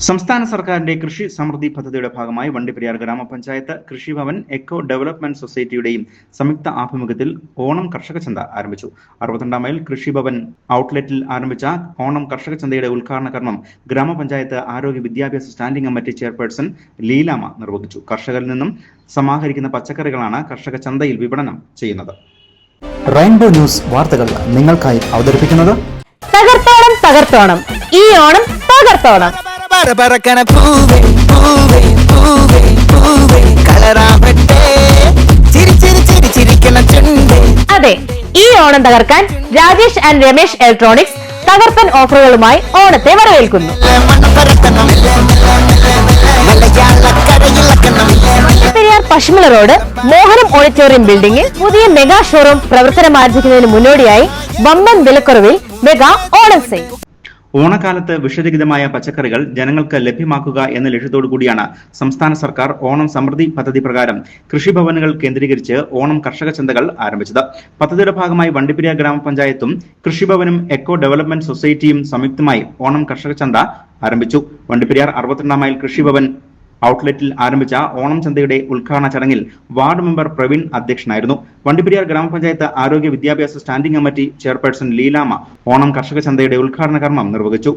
സംസ്ഥാന സർക്കാരിന്റെ കൃഷി സമൃദ്ധി പദ്ധതിയുടെ ഭാഗമായി വണ്ടിപ്പെരിയാർ ഗ്രാമപഞ്ചായത്ത് കൃഷിഭവൻ എക്കോ ഡെവലപ്മെന്റ് സൊസൈറ്റിയുടെയും സംയുക്ത ആഭിമുഖ്യത്തിൽ ഓണം കർഷക ചന്ത ആരംഭിച്ചു. 62 മൈൽ കൃഷിഭവൻ ഔട്ട്ലെറ്റിൽ ആരംഭിച്ച ഓണം കർഷക ചന്തയുടെ ഉദ്ഘാടന കർമ്മം ഗ്രാമപഞ്ചായത്ത് ആരോഗ്യ വിദ്യാഭ്യാസ സ്റ്റാൻഡിംഗ് കമ്മിറ്റി ചെയർപേഴ്സൺ ലീലാമ്മ നിർവഹിച്ചു. കർഷകരിൽ നിന്നും സമാഹരിക്കുന്ന പച്ചക്കറികളാണ് കർഷക ചന്തയിൽ വിപണനം ചെയ്യുന്നത്. റെയിൻബോ ന്യൂസ് വാർത്തകൾ നിങ്ങൾക്കായി അവതരിപ്പിക്കുന്നത് തകർത്തോണം ഈ ഓണം തകർത്തോണം. അതെ, ഈ ഓണം തകർക്കാൻ രാജേഷ് ആൻഡ് രമേശ് ഇലക്ട്രോണിക്സ് തകർപ്പൻ ഓഫറുകളുമായി ഓണത്തെ വരവേൽക്കുന്നു. പെരിയാർ പശ്ചിമല റോഡ് മോഹനം ഓഡിറ്റോറിയം ബിൽഡിംഗിൽ പുതിയ മെഗാ ഷോറൂം പ്രവർത്തനം ആരംഭിക്കുന്നതിന് മുന്നോടിയായി വമ്പൻ വിലക്കുറവിൽ മെഗാ ഓണം സെയിൽ. ഓണക്കാലത്ത് വിഷരഹിതമായ പച്ചക്കറികൾ ജനങ്ങൾക്ക് ലഭ്യമാക്കുക എന്ന ലക്ഷ്യത്തോടു കൂടിയാണ് സംസ്ഥാന സർക്കാർ ഓണം സമൃദ്ധി പദ്ധതി പ്രകാരം കൃഷിഭവനുകൾ കേന്ദ്രീകരിച്ച് ഓണം കർഷക ചന്തകൾ ആരംഭിച്ചത്. പദ്ധതിയുടെ ഭാഗമായി വണ്ടിപ്പെരിയാർ ഗ്രാമപഞ്ചായത്തും കൃഷിഭവനും എക്കോ ഡെവലപ്മെന്റ് സൊസൈറ്റിയും സംയുക്തമായി ഓണം കർഷക ചന്ത ആരംഭിച്ചു. വണ്ടിപ്പെരിയാർ 62 മൈൽ കൃഷിഭവൻ ഔട്ട്ലെറ്റിൽ ആരംഭിച്ച ഓണം ചന്തയുടെ ഉദ്ഘാടന ചടങ്ങിൽ വാർഡ് മെമ്പർ പ്രവീൺ അധ്യക്ഷനായിരുന്നു. വണ്ടിപ്പെരിയാർ ഗ്രാമപഞ്ചായത്ത് ആരോഗ്യ വിദ്യാഭ്യാസ standing committee chairperson Leelamma Onam കർഷക ചന്തയുടെ ഉദ്ഘാടന കർമ്മം നിർവഹിച്ചു.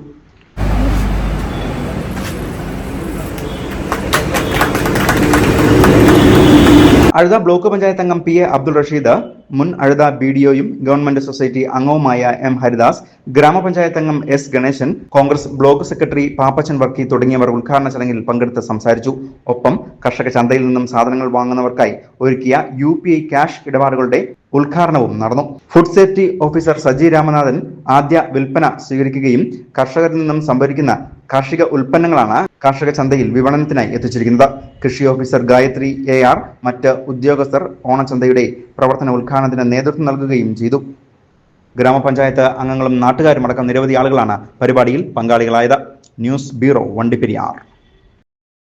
അഴുത ബ്ലോക്ക് പഞ്ചായത്ത് അംഗം പി എ അബ്ദുൾ റഷീദ്, മുൻ അഴുത BDOയും ഗവൺമെന്റ് സൊസൈറ്റി അംഗവുമായ M ഹരിദാസ്, ഗ്രാമപഞ്ചായത്ത് അംഗം S Ganesan, Congress block secretary Pappachan Varkey തുടങ്ങിയവർ ഉദ്ഘാടന ചടങ്ങിൽ പങ്കെടുത്ത് സംസാരിച്ചു. ഒപ്പം കർഷക ചന്തയിൽ നിന്നും സാധനങ്ങൾ വാങ്ങുന്നവർക്കായി ഒരുക്കിയ UPI ക്യാഷ് ഇടപാടുകളുടെ ഉദ്ഘാടനവും നടന്നു. Food safety officer Saji Ramanathan ആദ്യ വിൽപ്പന സ്വീകരിക്കുകയും കർഷകരിൽ നിന്നും സംഭരിക്കുന്ന കാർഷിക ഉൽപ്പന്നങ്ങളാണ് കർഷക ചന്തയിൽ വിപണനത്തിനായി എത്തിച്ചിരിക്കുന്നത്. കൃഷി ഓഫീസർ ഗായത്രി AR മറ്റ് ഉദ്യോഗസ്ഥർ ഓണച്ചന്തയുടെ പ്രവർത്തന ഉദ്ഘാടനത്തിന് നേതൃത്വം നൽകുകയും ചെയ്തു. ഗ്രാമപഞ്ചായത്ത് അംഗങ്ങളും നാട്ടുകാരുമടക്കം നിരവധി ആളുകളാണ് പരിപാടിയിൽ പങ്കാളികളായത്. News bureau, Vandiperiyar.